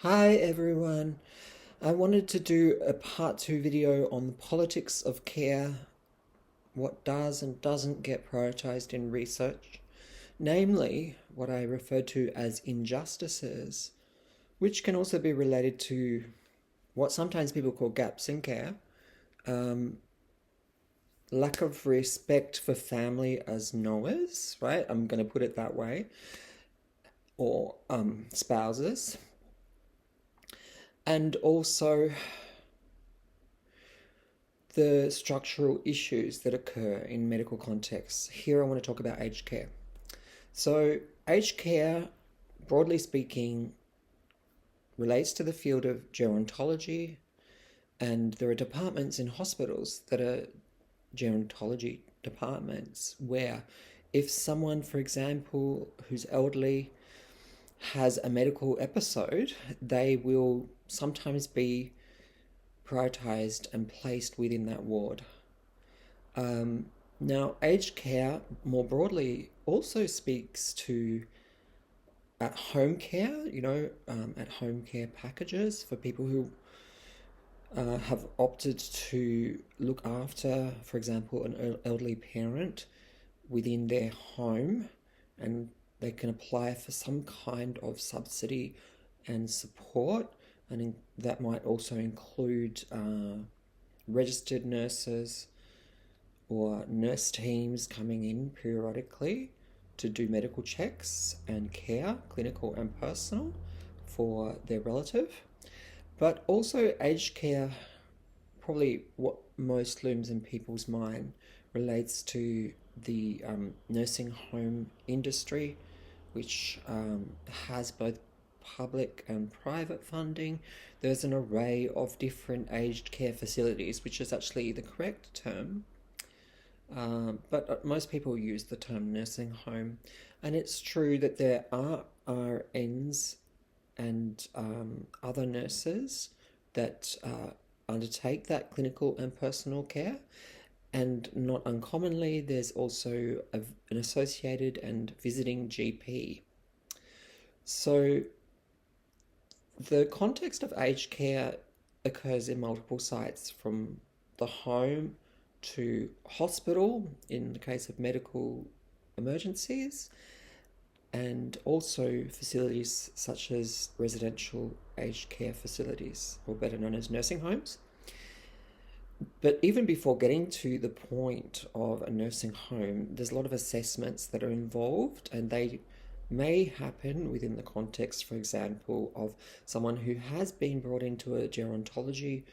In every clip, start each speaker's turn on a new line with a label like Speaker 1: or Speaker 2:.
Speaker 1: Hi everyone. I wanted to do a part two video on the politics of care, what does and doesn't get prioritized in research, namely what I refer to as injustices, which can also be related to what sometimes people call gaps in care, um, lack of respect for family as knowers, right? I'm going to put it that way, or spouses, and also the structural issues that occur in medical contexts. Here I want to talk about aged care. So, aged care, broadly speaking, relates to the field of gerontology, and there are departments in hospitals that are gerontology departments where if someone, for example, who's elderly has a medical episode, they will sometimes be prioritized and placed within that ward. Um, Now, aged care more broadly also speaks to at home care, at home care packages for people who have opted to look after, for example, an elderly parent within their home, and they can apply for some kind of subsidy and support, and that might also include registered nurses or nurse teams coming in periodically to do medical checks and care, clinical and personal, for their relative. But also, aged care, probably what most looms in people's mind, relates to the nursing home industry, which has both public and private funding. There's an array of different aged care facilities, which is actually the correct term, but most people use the term nursing home, and it's true that there are RNs and other nurses that undertake that clinical and personal care, and not uncommonly, there's also an associated and visiting GP. So the context of aged care occurs in multiple sites, from the home to hospital in the case of medical emergencies, and also facilities such as residential aged care facilities, or better known as nursing homes. But even before getting to the point of a nursing home, there's a lot of assessments that are involved, and they may happen within the context, for example, of someone who has been brought into a gerontology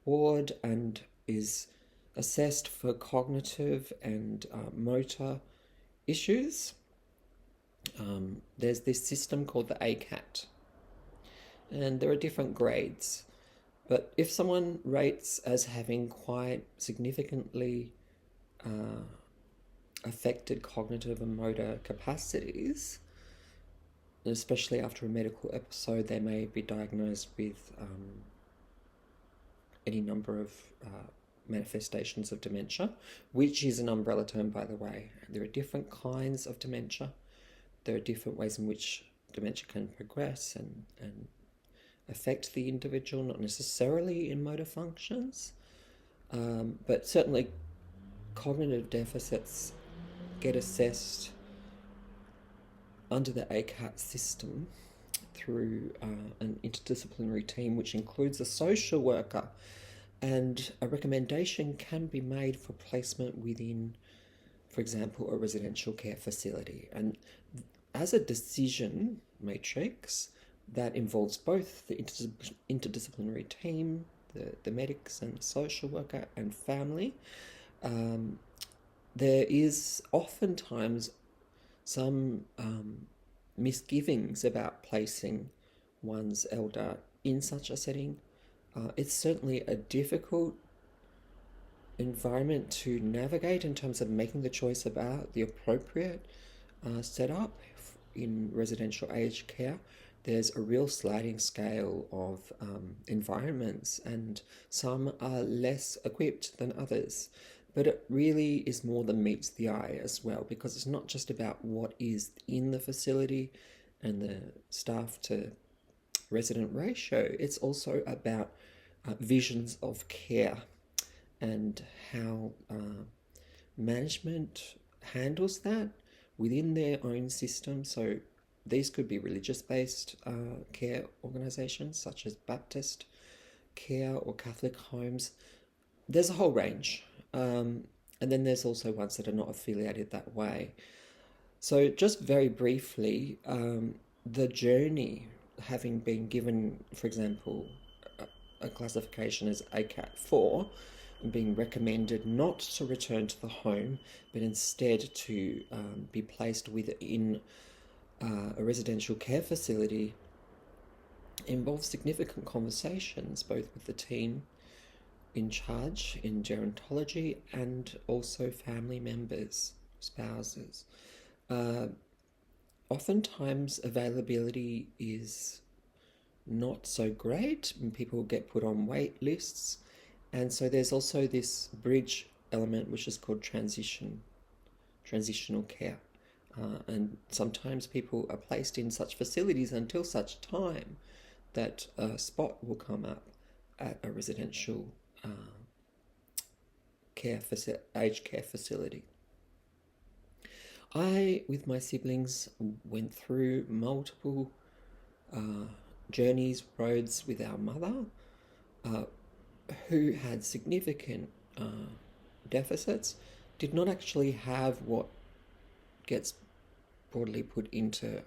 Speaker 1: ward and is assessed for cognitive and motor issues. There's this system called the ACAT, and there are different grades. But if someone rates as having quite significantly uh, affected cognitive and motor capacities, especially after a medical episode, they may be diagnosed with any number of manifestations of dementia, which is an umbrella term, by the way. There are different kinds of dementia. There are different ways in which dementia can progress and affect the individual, not necessarily in motor functions, but certainly cognitive deficits get assessed under the ACAT system through an interdisciplinary team, which includes a social worker, and a recommendation can be made for placement within, for example, a residential care facility. And as a decision matrix that involves both the interdisciplinary team, the medics and social worker and family, there is oftentimes some misgivings about placing one's elder in such a setting. It's certainly a difficult environment to navigate in terms of making the choice about the appropriate setup in residential aged care. There's a real sliding scale of environments, and some are less equipped than others. But it really is more than meets the eye as well, because it's not just about what is in the facility and the staff to resident ratio, it's also about visions of care and how management handles that within their own system. So these could be religious-based care organizations such as Baptist care or Catholic homes. There's a whole range. And then there's also ones that are not affiliated that way. So just very briefly, the journey, having been given, for example, a classification as ACAT 4, and being recommended not to return to the home, but instead to be placed within a residential care facility, involves significant conversations both with the team in charge in gerontology and also family members, spouses. Oftentimes availability is not so great and people get put on wait lists, and so there's also this bridge element which is called transitional care, and sometimes people are placed in such facilities until such time that a spot will come up at a residential aged care facility. I, with my siblings, went through multiple journeys, roads with our mother, who had significant deficits, did not actually have what gets broadly put into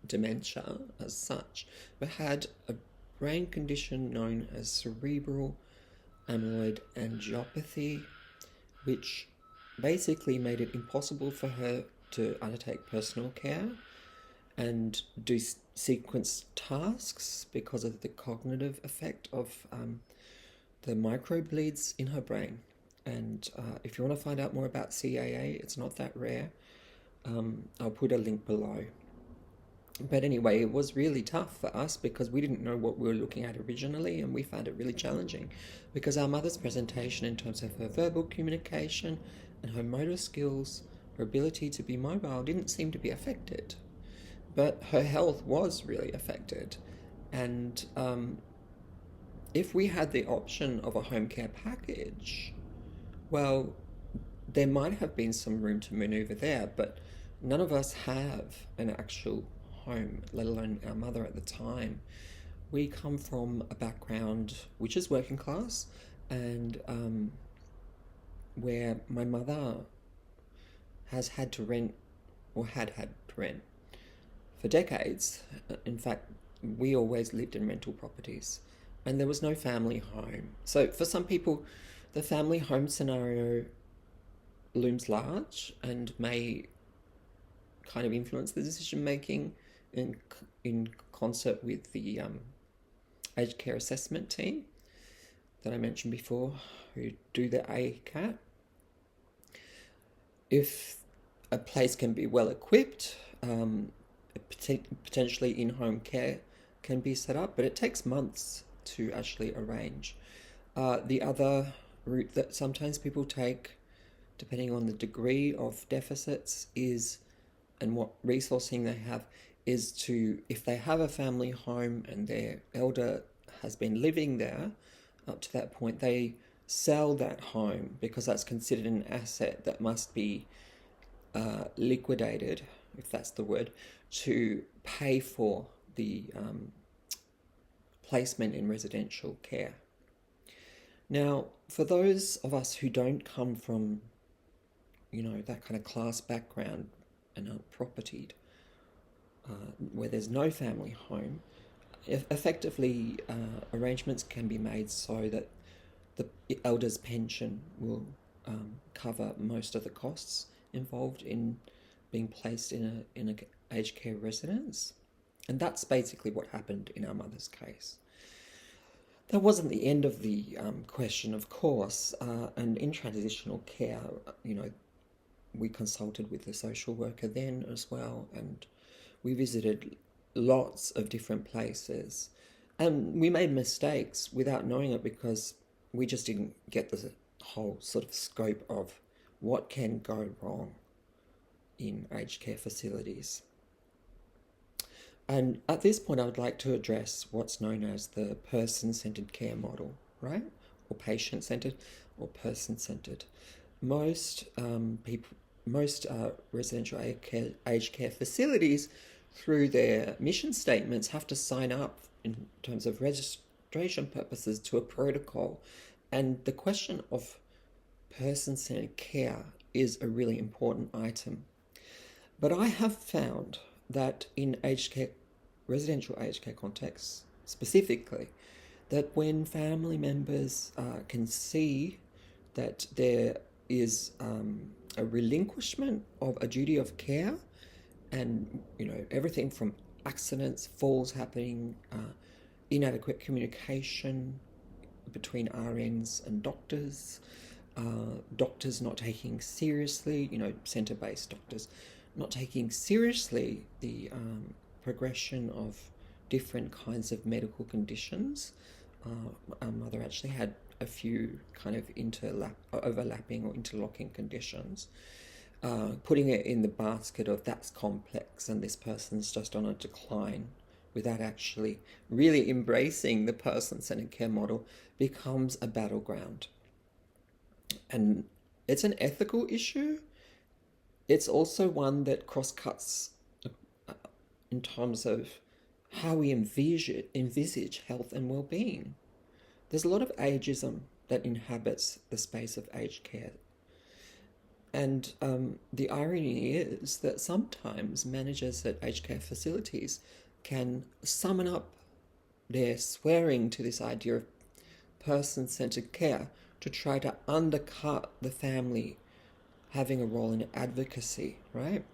Speaker 1: dementia as such, but had a brain condition known as cerebral amyloid angiopathy, which basically made it impossible for her to undertake personal care and do sequence tasks because of the cognitive effect of the microbleeds in her brain. And if you want to find out more about CAA, it's not that rare. I'll put a link below. But anyway, it was really tough for us because we didn't know what we were looking at originally, and we found it really challenging because our mother's presentation in terms of her verbal communication and her motor skills, her ability to be mobile, didn't seem to be affected. But her health was really affected. And if we had the option of a home care package, well, there might have been some room to maneuver there, but none of us have an actual home, let alone our mother at the time. We come from a background which is working class, and where my mother has had to rent, or had to rent for decades. In fact, we always lived in rental properties, and there was no family home. So for some people, the family home scenario looms large and may kind of influence the decision making in concert with the aged care assessment team that I mentioned before, who do the ACAT. If a place can be well equipped, potentially in-home care can be set up, but it takes months to actually arrange. The other route that sometimes people take, depending on the degree of deficits, is, and what resourcing they have, is to, if they have a family home and their elder has been living there up to that point, they sell that home because that's considered an asset that must be liquidated, if that's the word, to pay for the placement in residential care. Now, for those of us who don't come from, that kind of class background and aren't propertied, where there's no family home, effectively arrangements can be made so that the elder's pension will cover most of the costs involved in being placed in an aged care residence. And that's basically what happened in our mother's case. That wasn't the end of the question, of course, and in transitional care, we consulted with the social worker then as well, and we visited lots of different places, and we made mistakes without knowing it because we just didn't get the whole sort of scope of what can go wrong in aged care facilities. And at this point, I would like to address what's known as the person-centered care model, right? Or patient-centered or person-centered. Most people, most residential aged care facilities, through their mission statements, have to sign up in terms of registration purposes to a protocol. And the question of person-centered care is a really important item. But I have found that in aged care, residential aged care contexts specifically, that when family members can see that there is a relinquishment of a duty of care, and everything from accidents, falls happening, inadequate communication between RNs and doctors, doctors not taking seriously, centre-based doctors not taking seriously the progression of different kinds of medical conditions. Our mother actually had a few kind of overlapping or interlocking conditions, putting it in the basket of that's complex and this person's just on a decline, without actually really embracing the person-centered care model, becomes a battleground. And it's an ethical issue. It's also one that cross-cuts in terms of how we envisage health and well-being. There's a lot of ageism that inhabits the space of aged care. And the irony is that sometimes managers at aged care facilities can summon up their swearing to this idea of person-centered care to try to undercut the family having a role in advocacy, right?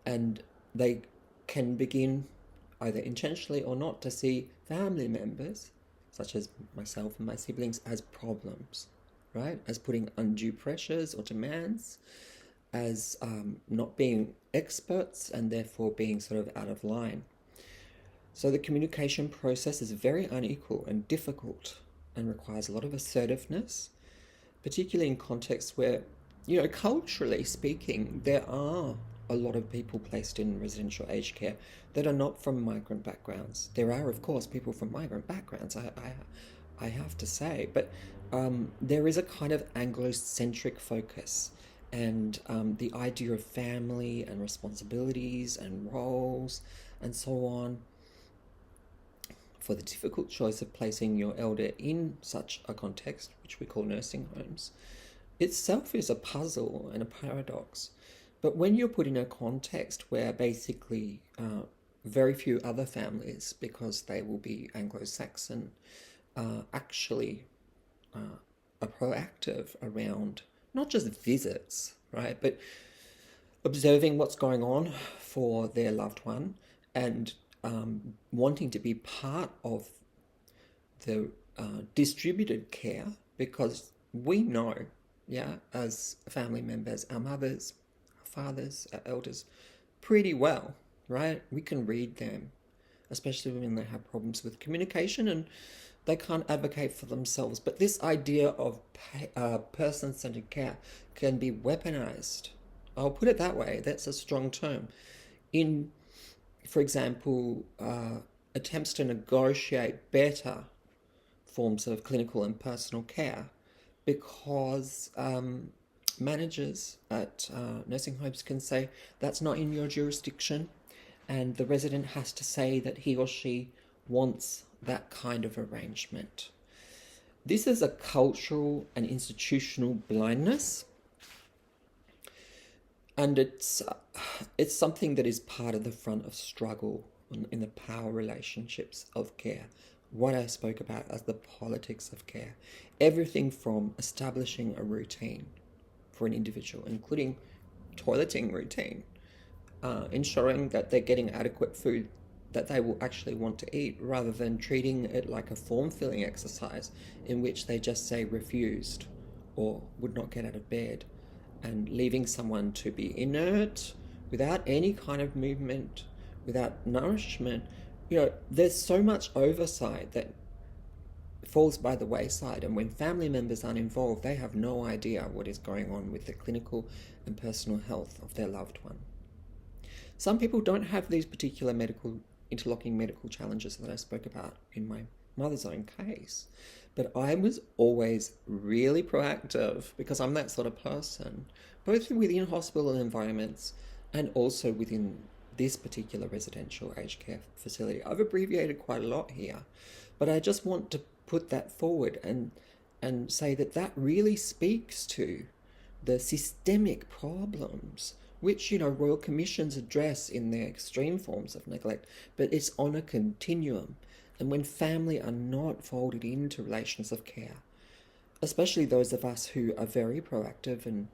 Speaker 1: And they can begin, either intentionally or not, to see family members, such as myself and my siblings, as problems, right? As putting undue pressures or demands, as not being experts and therefore being sort of out of line. So the communication process is very unequal and difficult and requires a lot of assertiveness, particularly in contexts where, culturally speaking, there are a lot of people placed in residential aged care that are not from migrant backgrounds. There are, of course, people from migrant backgrounds, I have to say, but there is a kind of Anglo-centric focus, and the idea of family and responsibilities and roles and so on, for the difficult choice of placing your elder in such a context, which we call nursing homes, itself is a puzzle and a paradox. But when you're put in a context where basically very few other families, because they will be Anglo-Saxon, actually are proactive around not just visits, right, but observing what's going on for their loved one, and wanting to be part of the distributed care, because we know, as family members, our mothers, our fathers, our elders, pretty well, right? We can read them, especially when they have problems with communication and they can't advocate for themselves. But this idea of person-centered care can be weaponized. I'll put it that way. That's a strong term. In, for example, attempts to negotiate better forms of clinical and personal care, because managers at nursing homes can say that's not in your jurisdiction, and the resident has to say that he or she wants that kind of arrangement. This is a cultural and institutional blindness, and it's something that is part of the front of struggle in the power relationships of care. What I spoke about as the politics of care. Everything from establishing a routine for an individual, including toileting routine, ensuring that they're getting adequate food that they will actually want to eat, rather than treating it like a form-filling exercise in which they just say refused or would not get out of bed, and leaving someone to be inert without any kind of movement, without nourishment. There's so much oversight that falls by the wayside, and when family members aren't involved, they have no idea what is going on with the clinical and personal health of their loved one. Some people don't have these particular interlocking medical challenges that I spoke about in my mother's own case. But I was always really proactive because I'm that sort of person, both within hospital environments and also within this particular residential aged care facility. I've abbreviated quite a lot here, but I just want to put that forward and say that that really speaks to the systemic problems which, royal commissions address in their extreme forms of neglect, but it's on a continuum. And when family are not folded into relations of care, especially those of us who are very proactive and,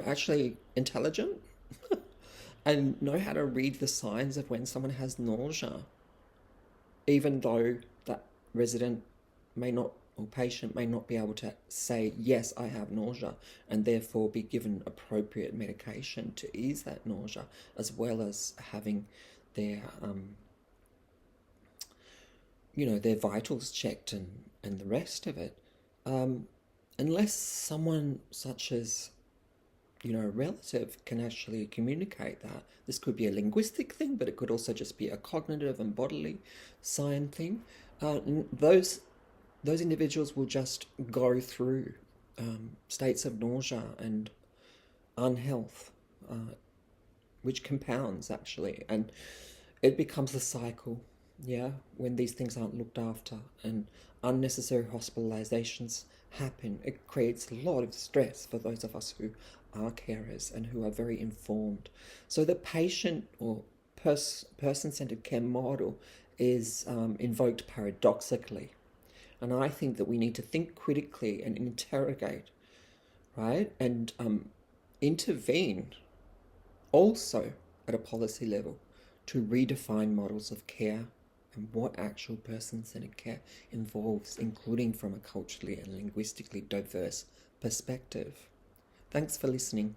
Speaker 1: actually intelligent and know how to read the signs of when someone has nausea, even though that resident may not or patient may not be able to say, yes, I have nausea, and therefore be given appropriate medication to ease that nausea, as well as having their, their vitals checked and the rest of it. Unless someone such as, a relative can actually communicate that. This could be a linguistic thing, but it could also just be a cognitive and bodily sign thing. Those individuals will just go through states of nausea and unhealth, which compounds actually, and it becomes a cycle. Yeah, when these things aren't looked after and unnecessary hospitalizations happen, it creates a lot of stress for those of us who are carers and who are very informed. So the patient or person-centered care model is invoked paradoxically. And I think that we need to think critically and interrogate, right? And intervene also at a policy level to redefine models of care and what actual person-centered care involves, including from a culturally and linguistically diverse perspective. Thanks for listening.